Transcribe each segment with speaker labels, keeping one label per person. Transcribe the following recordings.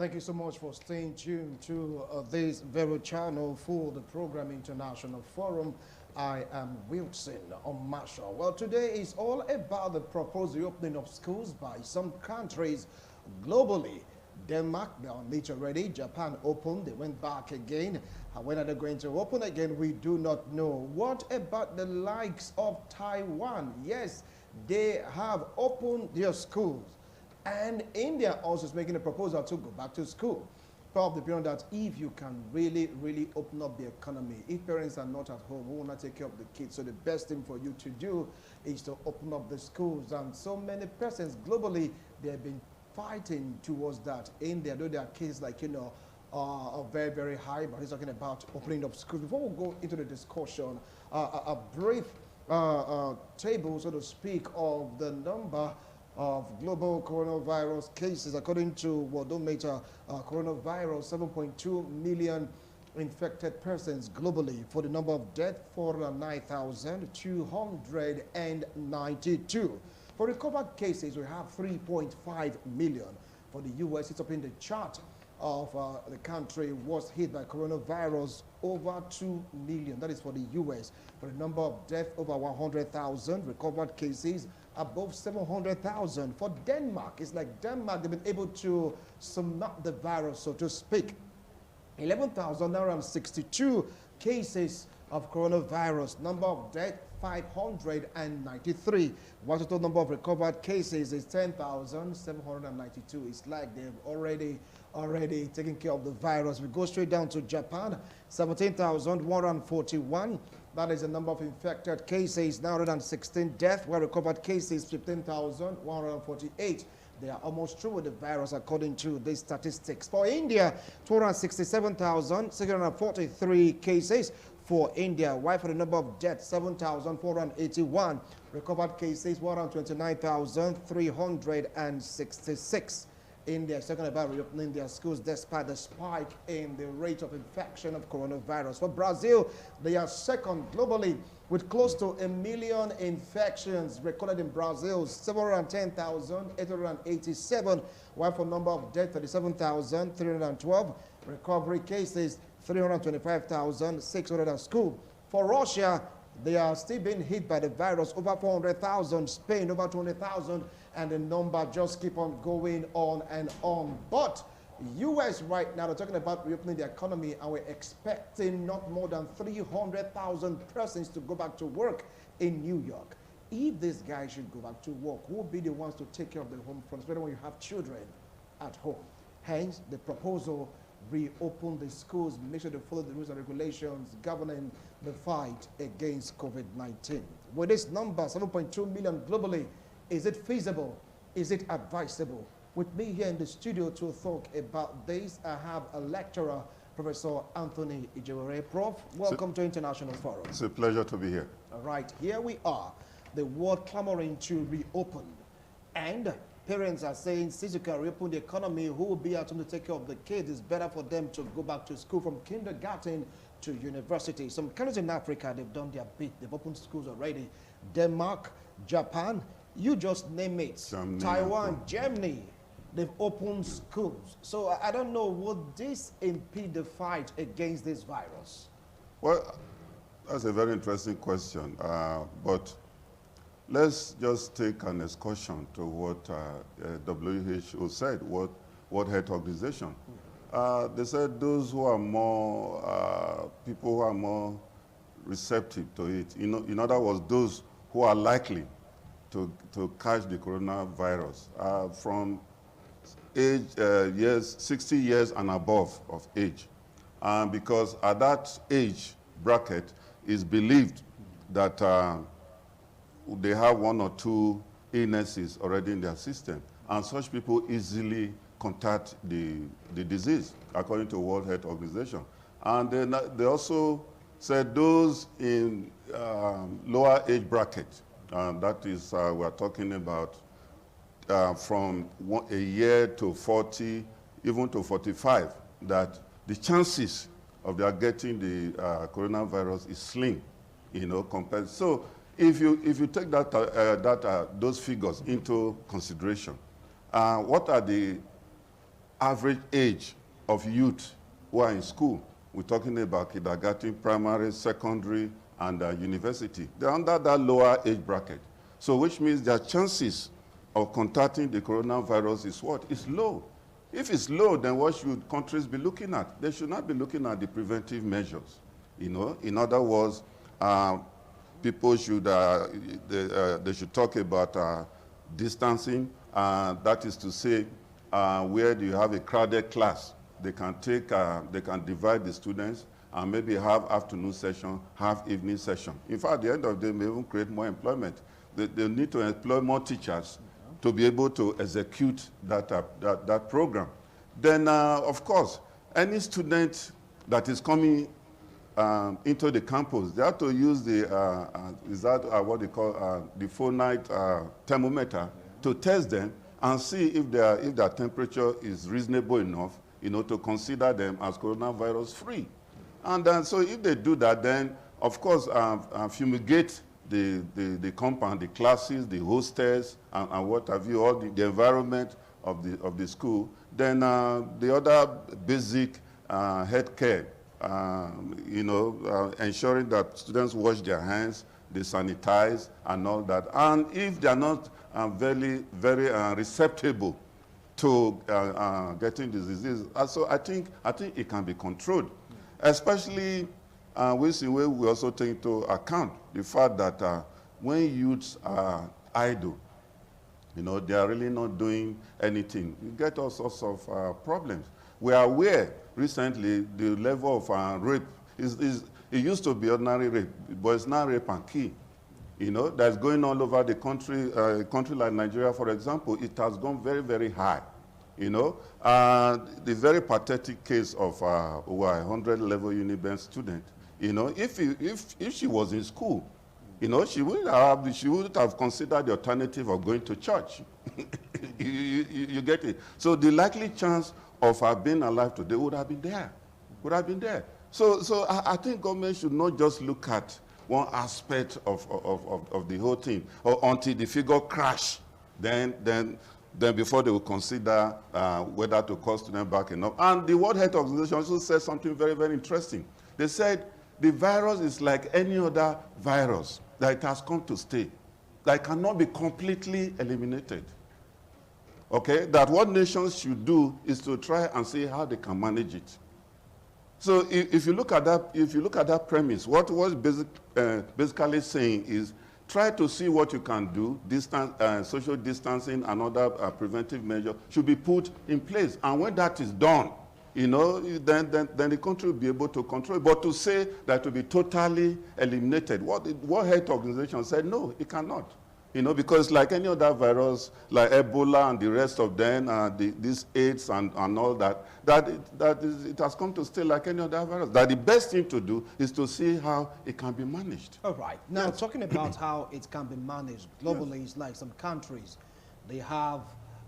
Speaker 1: Thank you so much for staying tuned to this very channel for the program International Forum. I am Wilson Marshall. Well, today is all about the proposed reopening of schools by some countries globally. Denmark, they are on it already. Japan opened, they went back again. When are they going to open again? We do not know. What about the likes of Taiwan? Yes, they have opened their schools. And India also is making a proposal to go back to school. Part of the opinion that if you can really open up the economy, if parents are not at home, who will not take care of the kids, so the best thing for you to do is to open up the schools. And so many persons globally, they have been fighting towards that. India, though there are cases like, are very high, but he's talking about opening up schools. Before we go into the discussion, a brief table, so to speak, of the number of global coronavirus cases. According to Worldometer, coronavirus, 7.2 million infected persons globally. For the number of deaths, 409,292. For recovered cases, we have 3.5 million. For the U.S., it's up in the chart of the country was hit by coronavirus, over 2 million. That is for the U.S. For the number of deaths, over 100,000. Recovered cases, above 700,000. For Denmark, it's like Denmark, they've been able to surmount the virus, so to speak. 11,962 cases of coronavirus. Number of deaths, 593. While the total number of recovered cases is 10,792. It's like they've already taken care of the virus. We go straight down to Japan, 17,141. That is the number of infected cases, 916 deaths, while recovered cases, 15,148. They are almost through with the virus according to these statistics. For India, 267,643 cases for India, while for the number of deaths, 7,481. Recovered cases, 129,366. India is talking about reopening their schools despite the spike in the rate of infection of coronavirus. For Brazil, they are second globally with close to 1 million infections recorded in Brazil, 710,887, while for number of deaths, 37,312. Recovery cases, 325,600. For Russia, they are still being hit by the virus, over 400,000. Spain, over 200,000. And the number just keep on going on and on. But U.S. right now, they're talking about reopening the economy, and we're expecting not more than 300,000 persons to go back to work in New York. If these guys should go back to work, who will be the ones to take care of the home front, especially when you have children at home? Hence, the proposal, reopen the schools, make sure they follow the rules and regulations governing the fight against COVID-19. With this number, 7.2 million globally, is it feasible? Is it advisable? With me here in the studio to talk about this, I have a lecturer, Professor Anthony Ijewere. Prof, welcome to International Forum.
Speaker 2: It's a pleasure to be here.
Speaker 1: All right, here we are, the world clamoring to reopen. And parents are saying, since you can reopen the economy, who will be at home to take care of the kids? It's better for them to go back to school from kindergarten to university. Some countries in Africa, they've done their bit. They've opened schools already. Denmark, Japan, you just name it. Taiwan, Germany, they've opened schools. So I don't know, would this impede the fight against this virus?
Speaker 2: Well, that's a very interesting question. But let's just take an excursion to what WHO said, World Health Organization. They said those who are more, people who are more receptive to it, in other words, those who are likely to catch the coronavirus from age, 60 years and above of age. Because at that age bracket, it's believed that they have one or two illnesses already in their system, and such people easily contact the disease, according to World Health Organization. And then they also said those in lower age bracket, that is, we're talking about from a year to 40, even to 45, that the chances of their getting the coronavirus is slim, compared. So if you take that those figures into consideration, what are the average age of youth who are in school. We're talking about kindergarten, primary, secondary, and university. They're under that lower age bracket. So which means their chances of contacting the coronavirus is what? It's low. If it's low, then what should countries be looking at? They should not be looking at the preventive measures. You know, in other words, people should, they should talk about distancing. That is to say, where do you have a crowded class? They can divide the students and maybe have afternoon session, have evening session. In fact, at the end of the day, may even create more employment. They need to employ more teachers to be able to execute that program. Then, of course, any student that is coming into the campus, they have to use the, what they call the full-night thermometer to test them and see if their temperature is reasonable enough, you know, to consider them as coronavirus free. And then, so if they do that, then, of course, fumigate the compound, the classes, the hostels, and what have you, all the environment of the school. Then the other basic health care, you know, ensuring that students wash their hands, they sanitize, and all that. And if they are not very receptible to getting this disease, so I think it can be controlled, especially. We also take into account the fact that when youths are idle, you know, they are really not doing anything. You get all sorts of problems. We are aware recently the level of rape it used to be ordinary rape, but it's now rape and kill. You know, that's going all over the country. A country like Nigeria, for example, it has gone very, very high. You know, the very pathetic case of over 100 level Uniben student. You know, if she was in school, you know, she wouldn't have considered the alternative of going to church. you get it? So the likely chance of her being alive today would have been there. So I think government should not just look at one aspect of the whole thing, or until the figure crash, then before they will consider whether to call students back enough. And the World Health Organization also said something very, very interesting. They said the virus is like any other virus, that it has come to stay, that it cannot be completely eliminated. Okay, that what nations should do is to try and see how they can manage it. So if you look at that premise, what was basically saying is try to see what you can do. Social distancing and other preventive measures should be put in place. And when that is done, you know, then the country will be able to control it. But to say that to be totally eliminated, what Health Organization said, no, it cannot. You know, because like any other virus, like Ebola and the rest of them, these AIDS and all that, it has come to stay like any other virus. That the best thing to do is to see how it can be managed.
Speaker 1: All right. Now, talking about how it can be managed globally, it's like some countries, they have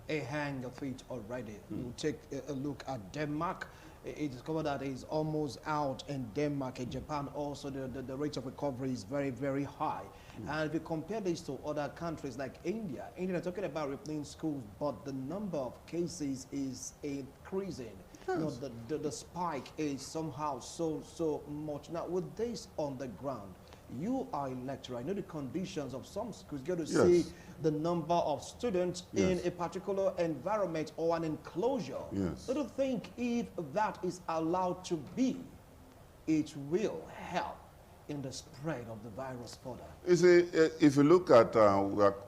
Speaker 1: a hang of it already. We'll take a look at Denmark. It discovered that it's almost out in Denmark. In Japan also, the rate of recovery is very, very high. And if you compare this to other countries like India, they're talking about reopening schools, but the number of cases is increasing. Yes. You know, the spike is somehow so much. Now, with this on the ground, you are a lecturer. I know the conditions of some schools. You get to see the number of students in a particular environment or an enclosure.
Speaker 2: Yes.
Speaker 1: I don't think if that is allowed to be, it will help in the spread of the virus further.
Speaker 2: You see, if you look at,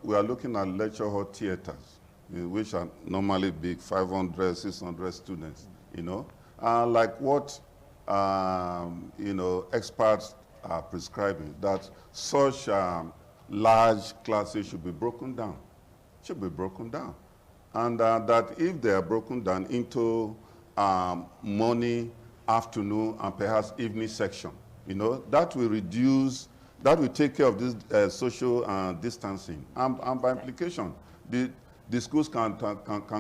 Speaker 2: we are looking at lecture hall theaters, which are normally big, 500, 600 students, you know. Like what, you know, experts are prescribing, that such large classes should be broken down. And that if they are broken down into morning, afternoon, and perhaps evening section, you know, that will reduce, that will take care of this social distancing. And by implication, the schools can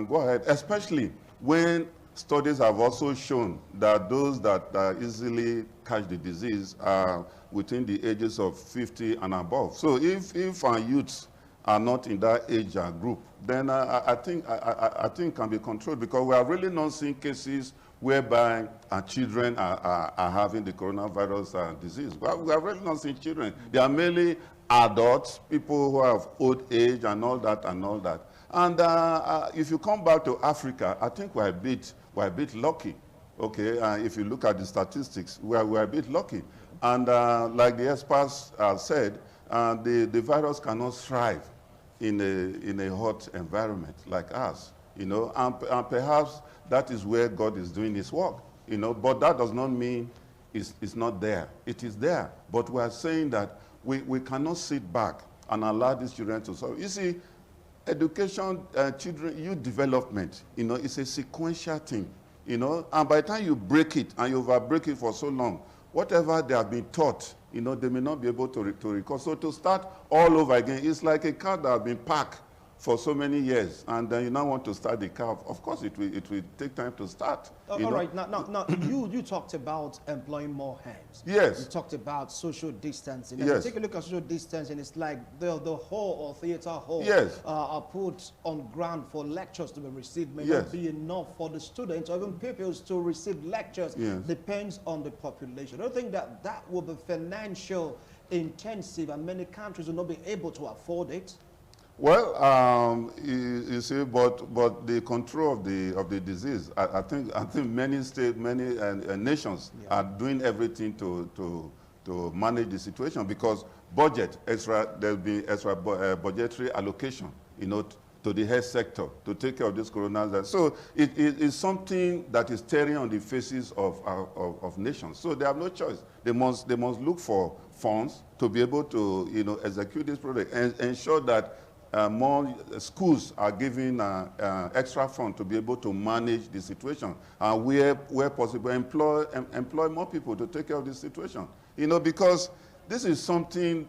Speaker 2: go ahead, especially when studies have also shown that those that easily catch the disease are within the ages of 50 and above. So if our youths are not in that age group, then I think can be controlled, because we are really not seeing cases whereby children are having the coronavirus disease. Well, we are really not seeing children. They are mainly adults, people who have old age and all that and all that. And if you come back to Africa, I think we're a bit lucky. Okay, if you look at the statistics, we're a bit lucky. And like the experts said, the virus cannot thrive in a hot environment like us, you know, and perhaps that is where God is doing his work, you know, but that does not mean it's not there. It is there, but we are saying that we cannot sit back and allow these children to solve. You see, education, children, youth development, you know, it's a sequential thing, you know, and by the time you break it and you overbreak it for so long, whatever they have been taught, you know, they may not be able to recall. So to start all over again, it's like a car that has been parked for so many years, and then you now want to start the car. Of course, it will take time to start.
Speaker 1: All right, now you talked about employing more hands.
Speaker 2: Yes.
Speaker 1: You talked about social distancing.
Speaker 2: Yes.
Speaker 1: Take a look at social distancing. It's like the hall or theater hall
Speaker 2: Yes.
Speaker 1: are put on ground for lectures to be received. May
Speaker 2: Yes.
Speaker 1: not be enough for the students or even pupils to receive lectures.
Speaker 2: Yes.
Speaker 1: Depends on the population. I don't think that will be financial intensive, and many countries will not be able to afford it.
Speaker 2: Well, you see, but the control of the disease, I think many states, many nations are doing everything to manage the situation, because there'll be extra budgetary allocation, you know, to the health sector to take care of this coronavirus. So it is something that is tearing on the faces of nations. So they have no choice. They must look for funds to be able to, you know, execute this project and ensure that more schools are given extra funds to be able to manage the situation, and where possible, employ more people to take care of the situation. You know, because this is something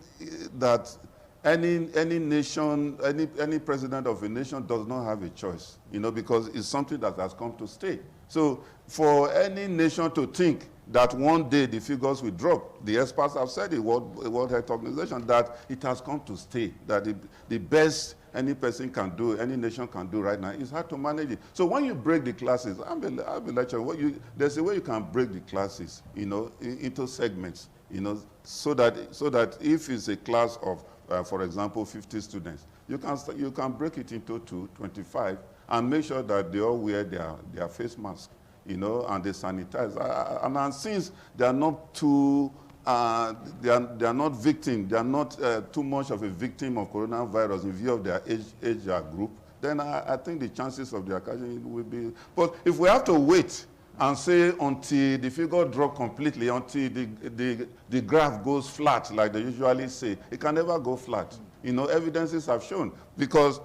Speaker 2: that any nation, any president of a nation does not have a choice. You know, because it's something that has come to stay. So for any nation to think that one day the figures will drop, the experts have said it, World Health Organization, that it has come to stay, that the best any person can do, any nation can do right now is how to manage it. So when you break the classes, I'll be lecturing, there's a way you can break the classes, you know, into segments, you know, so that if it's a class of, for example, 50 students, you can break it into 25 and make sure that they all wear their face mask, you know, and they sanitize. And since they are not too, they are not victim, they are not too much of a victim of coronavirus in view of their age group, then I think the chances of their catching will be. But if we have to wait and say until the figure drop completely, until the graph goes flat, like they usually say, it can never go flat. You know, evidences have shown, because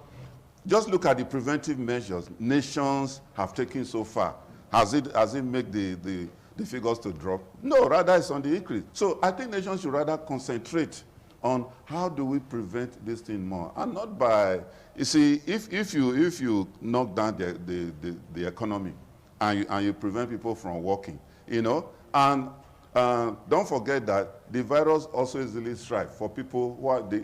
Speaker 2: just look at the preventive measures nations have taken so far. Has it made the figures to drop? No, rather it's on the increase. So I think nations should rather concentrate on how do we prevent this thing more, and not by, you see, if you knock down the economy and you prevent people from working, you know, and don't forget that the virus also easily thrives for people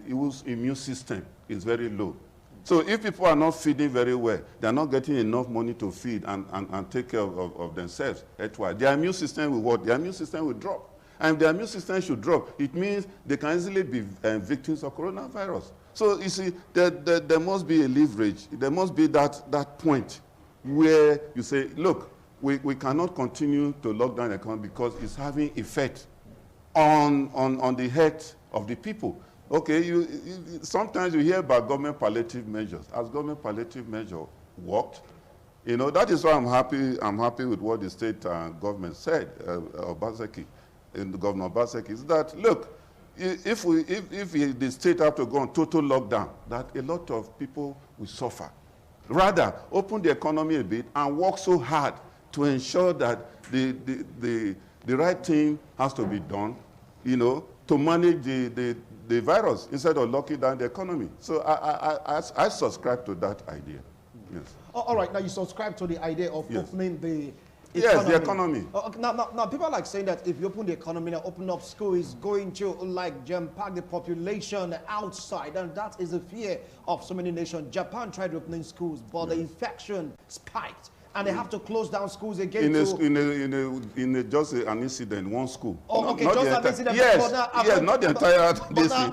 Speaker 2: whose immune system is very low. So if people are not feeding very well, they're not getting enough money to feed and take care of themselves, their immune system will what? Their immune system will drop. And if their immune system should drop, it means they can easily be victims of coronavirus. So you see, there must be a leverage. There must be that point where you say, look, we cannot continue to lock down the economy because it's having effect on the health of the people. Okay, sometimes you hear about government palliative measures. Has government palliative measure worked? You know, that is why I'm happy with what the state government said, Obaseki, and Governor Obaseki, is that, look, if the state have to go on total lockdown, that a lot of people will suffer. Rather, open the economy a bit and work so hard to ensure that the right thing has to be done, you know, to manage the virus instead of locking down the economy. So I subscribe to that idea. Yes.
Speaker 1: All right, now you subscribe to the idea of
Speaker 2: Yes.
Speaker 1: opening the
Speaker 2: Yes, the economy.
Speaker 1: Okay, now, people are like saying that if you open the economy and open up school, is going to like jam-pack the population outside, and that is a fear of so many nations. Japan tried opening schools, but the infection spiked, and they have to close down schools again.
Speaker 2: Just an incident, one school.
Speaker 1: Oh, okay, just an incident.
Speaker 2: Yes,
Speaker 1: yes,
Speaker 2: not the entire.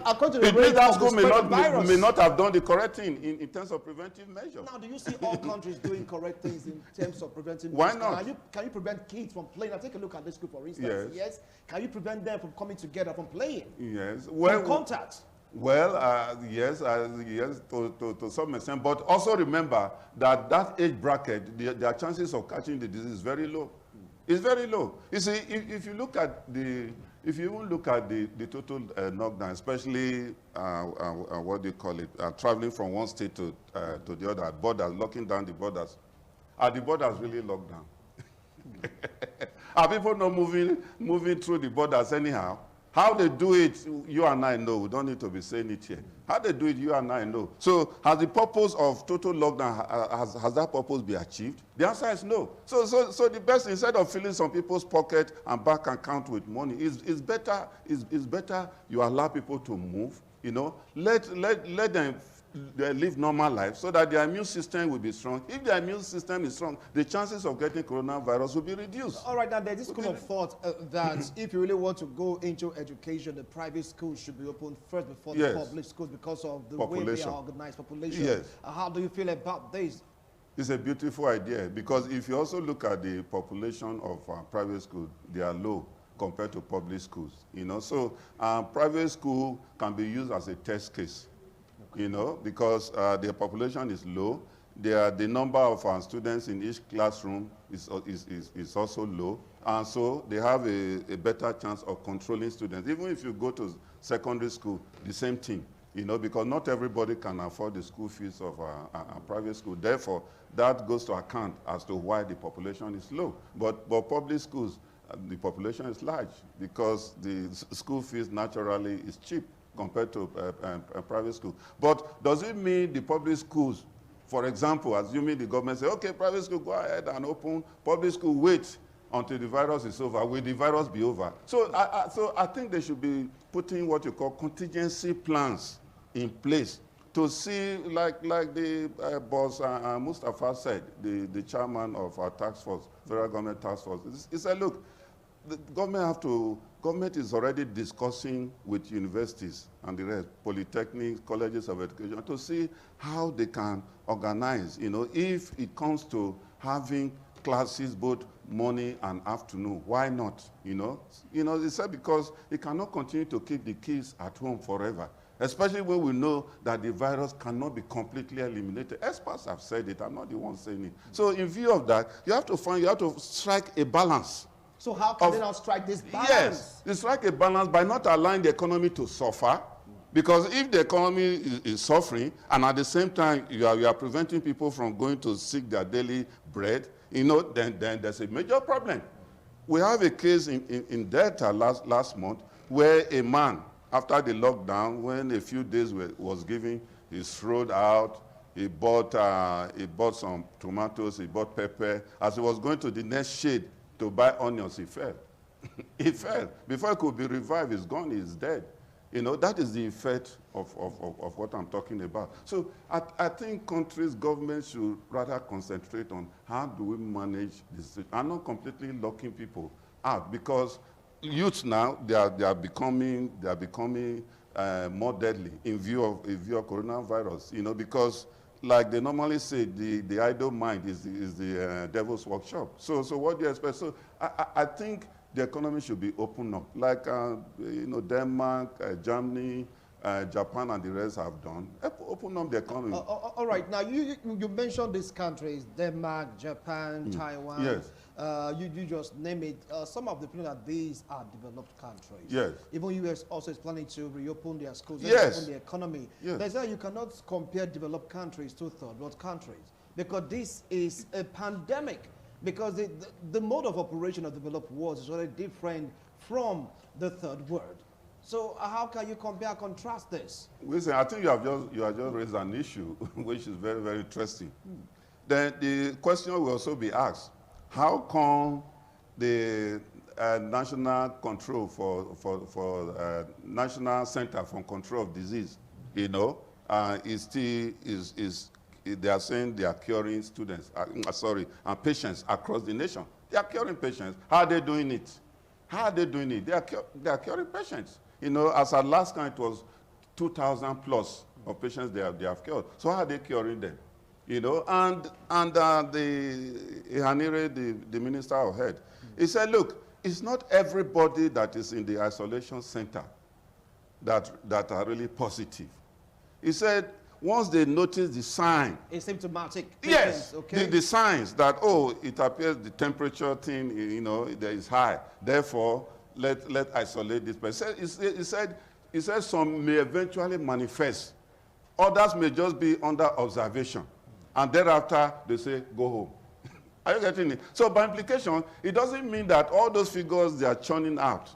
Speaker 1: According to the
Speaker 2: it means that school
Speaker 1: may
Speaker 2: not have done the correct thing in terms of preventive measures.
Speaker 1: Now, do you see all countries doing correct things in terms of preventing?
Speaker 2: Why not?
Speaker 1: Can you prevent kids from playing? Now, take a look at this school, for instance. Yes. Can you prevent them from coming together, from playing? Yes.
Speaker 2: Well,
Speaker 1: contact.
Speaker 2: Well, yes, to some extent, but also remember that that age bracket, their chances of catching the disease is very low. It's very low. You see, if you look at if you even look at the total knockdown, especially what do you call it, traveling from one state to the other, borders, locking down the borders, are the borders really locked down? Are people not moving through the borders anyhow? How they do it, you and I know. We don't need to be saying it here. How they do it, you and I know. So has the purpose of total lockdown, has that purpose been achieved? The answer is no. So the best, instead of filling some people's pocket and bank account with money, is better you allow people to move, you know. Let them live normal life so that their immune system will be strong. If their immune system is strong, the chances of getting coronavirus will be reduced.
Speaker 1: All right, now there's this school of thought that if you really want to go into education, the private schools should be opened first before the public schools because of the way they are organized, population.
Speaker 2: Yes.
Speaker 1: How do you feel about this?
Speaker 2: It's a beautiful idea, because if you also look at the population of private schools, they are low compared to public schools, you know. So private school can be used as a test case. You know, because their population is low. The number of students in each classroom is also low. And so they have a better chance of controlling students. Even if you go to secondary school, the same thing, you know, because not everybody can afford the school fees of a private school. Therefore, that goes to account as to why the population is low. But public schools, the population is large because the school fees naturally is cheap compared to a private school. But does it mean the public schools, for example, assuming the government say, okay, private school, go ahead and open, public school, wait until the virus is over. Will the virus be over? So I think they should be putting what you call contingency plans in place to see, like the boss Mustafa said, the chairman of our task force, federal government task force, he said, look, the government is already discussing with universities and the rest, polytechnics, colleges of education, to see how they can organize, you know, if it comes to having classes both morning and afternoon, why not, you know? You know, they said because it cannot continue to keep the kids at home forever, especially when we know that the virus cannot be completely eliminated. Experts have said it, I'm not the one saying it. So in view of that, you have to strike a balance.
Speaker 1: So how can they now strike this balance?
Speaker 2: Yes, they strike a balance by not allowing the economy to suffer. Because if the economy is suffering, and at the same time you are preventing people from going to seek their daily bread, you know, then there's a major problem. We have a case in Delta last month where a man, after the lockdown, when a few days was given, he strode out, he bought some tomatoes, he bought pepper. As he was going to the next shade to buy onions, he fell. He fell. Before he could be revived, he's gone, he's dead. You know, that is the effect of what I'm talking about. So I think countries, governments should rather concentrate on how do we manage this, and not completely locking people out, because youths now, they are becoming more deadly in view of coronavirus, you know, because like they normally say, the idle mind is the devil's workshop. So what do you expect? So I think the economy should be opened up, like you know, Denmark, Germany, Japan, and the rest have done. Open up the economy.
Speaker 1: All right. Now you mentioned these countries: Denmark, Japan, Taiwan.
Speaker 2: Yes.
Speaker 1: You just name it. Some of the people that these are developed countries.
Speaker 2: Yes.
Speaker 1: Even US also is planning to reopen their schools,
Speaker 2: yes,
Speaker 1: reopen the economy.
Speaker 2: Yes.
Speaker 1: They say you cannot compare developed countries to third world countries because this is a pandemic. Because the mode of operation of developed world is already different from the third world. So how can you compare and contrast this?
Speaker 2: Listen, I think you have just raised an issue which is very, very interesting. Then the question will also be asked, how come the National Control National Center for Control of Disease, you know, they are saying they are curing students, patients across the nation. They are curing patients. How are they doing it? How are they doing it? They are curing patients. You know, as at last count, it was 2,000 plus of patients they have cured. So how are they curing them? You know, and the Minister of Health, he said, look, it's not everybody that is in the isolation center that are really positive. He said, once they notice the sign.
Speaker 1: Asymptomatic patients,
Speaker 2: yes,
Speaker 1: okay?
Speaker 2: the signs that, oh, it appears the temperature thing, you know, there is high. Therefore, let isolate this person. He said some may eventually manifest. Others may just be under observation. And thereafter, they say, go home. Are you getting it? So by implication, it doesn't mean that all those figures they are churning out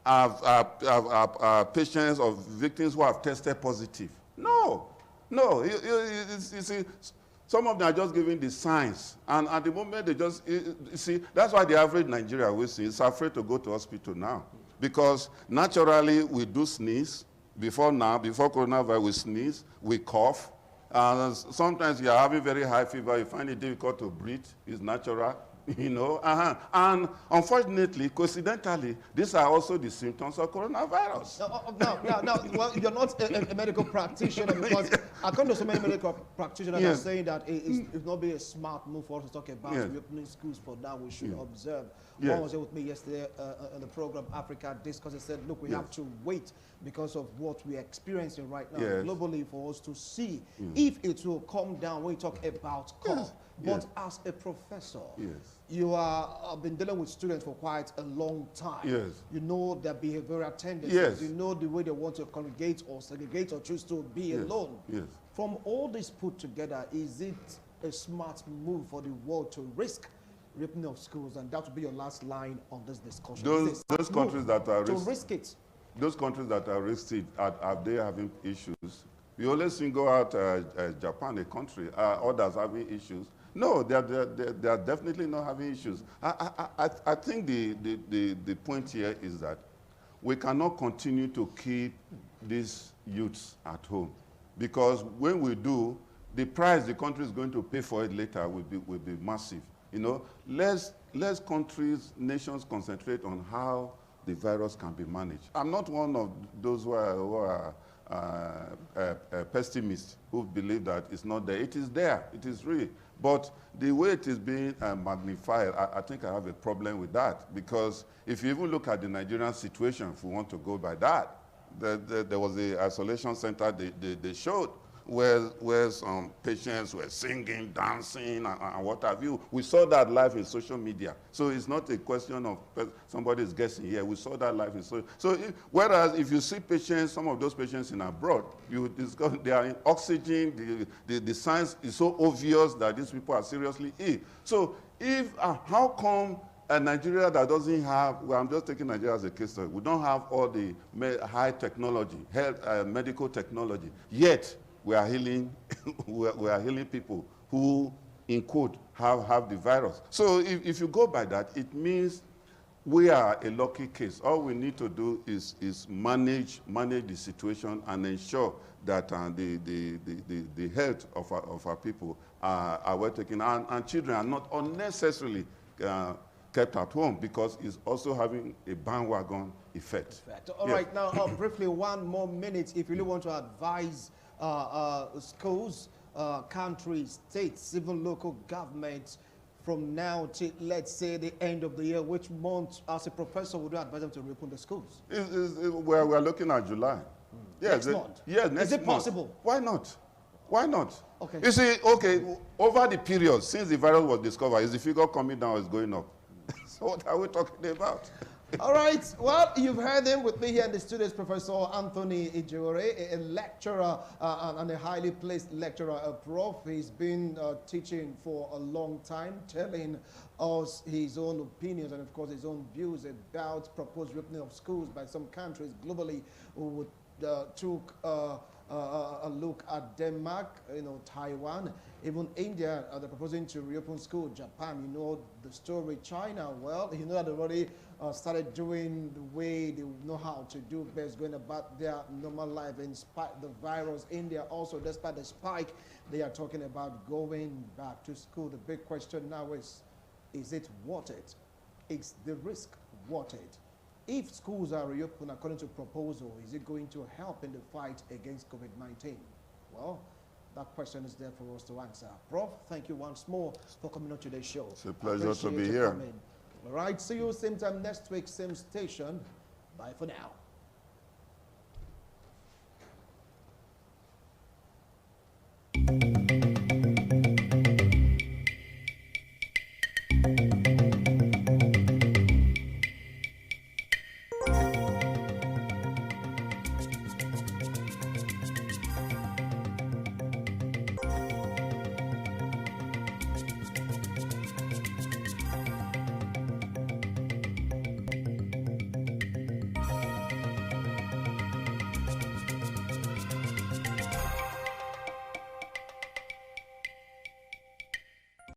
Speaker 2: are patients or victims who have tested positive. No. No. You see, some of them are just giving the signs. And at the moment, they just, you see, that's why the average Nigerian we see is afraid to go to hospital now. Because naturally, we do sneeze. Before coronavirus, we sneeze, we cough. Sometimes you are having very high fever, you find it difficult to breathe, it's natural, you know. And unfortunately, coincidentally, these are also the symptoms of coronavirus.
Speaker 1: No, well, you're not a medical practitioner, because I come to so many medical practitioners
Speaker 2: yes.
Speaker 1: are saying that it's not be a smart move for us to talk about
Speaker 2: yes.
Speaker 1: reopening schools for now. We should observe.
Speaker 2: Yes.
Speaker 1: One was here with me yesterday on the program Africa Discuss. He said, look, we have to wait because of what we're experiencing right now globally for us to see if it will come down when we talk about cough. But as a professor, you have been dealing with students for quite a long time.
Speaker 2: Yes.
Speaker 1: You know their behavioral tendencies.
Speaker 2: Yes.
Speaker 1: You know the way they want to congregate or segregate or choose to be alone.
Speaker 2: Yes.
Speaker 1: From all this put together, is it a smart move for the world to risk reopening of schools? And that would be your last line on this discussion.
Speaker 2: Those countries that are
Speaker 1: risk it.
Speaker 2: Those countries that are risky, are they having issues? We only single out Japan, a country, others having issues. No, they are definitely not having issues. I think the point here is that we cannot continue to keep these youths at home, because when we do, the price the country is going to pay for it later will be massive. You know, less countries, nations concentrate on how the virus can be managed. I'm not one of those who are pessimists who believe that it's not there. It is there. It is real. But the way it is being magnified, I think I have a problem with that. Because if you even look at the Nigerian situation, if we want to go by that, there was the isolation center they showed where some patients were singing, dancing, and what have you. We saw that live in social media. So it's not a question of somebody is guessing here. We saw that live in social. So whereas if you see patients, some of those patients in abroad, you discover they are in oxygen. The signs is so obvious that these people are seriously ill. So how come Nigeria that doesn't have, well, I'm just taking Nigeria as a case study, we don't have all the high technology, medical technology, yet we are healing, we are healing people who, in quote, have the virus. So if you go by that, it means we are a lucky case. All we need to do is manage the situation and ensure that the health of our people are well taken, and children are not unnecessarily kept at home, because it's also having a bandwagon effect.
Speaker 1: All right, now briefly, 1 more minute. If you really want to advise schools, countries, states, even local governments, from now to, let's say, the end of the year, which month, as a professor, would you advise them to reopen the schools?
Speaker 2: We're looking at July.
Speaker 1: Yes, next month?
Speaker 2: Yes, next
Speaker 1: Is it
Speaker 2: month.
Speaker 1: possible?
Speaker 2: Why not? Why not?
Speaker 1: Okay.
Speaker 2: You see, okay, over the period since the virus was discovered, is the figure coming down or is going up? So what are we talking about?
Speaker 1: All right. Well, you've heard him. With me here in the studios, Professor Anthony Ijewere, a lecturer and a highly placed lecturer. Prof, he's been teaching for a long time, telling us his own opinions and, of course, his own views about proposed reopening of schools by some countries globally who took a look at Denmark, Taiwan, even India. They're proposing to reopen school. Japan, you know the story. China, well, you know that they already started doing the way they know how to do best, going about their normal life in spite of the virus. India also, despite the spike, they are talking about going back to school. The big question now is it worth it? Is the risk worth it? If schools are reopened according to proposal, is it going to help in the fight against COVID-19? Well, that question is there for us to answer. Prof, thank you once more for coming on today's show.
Speaker 2: It's a pleasure to be here.
Speaker 1: All right, see you same time next week, same station. Bye for now.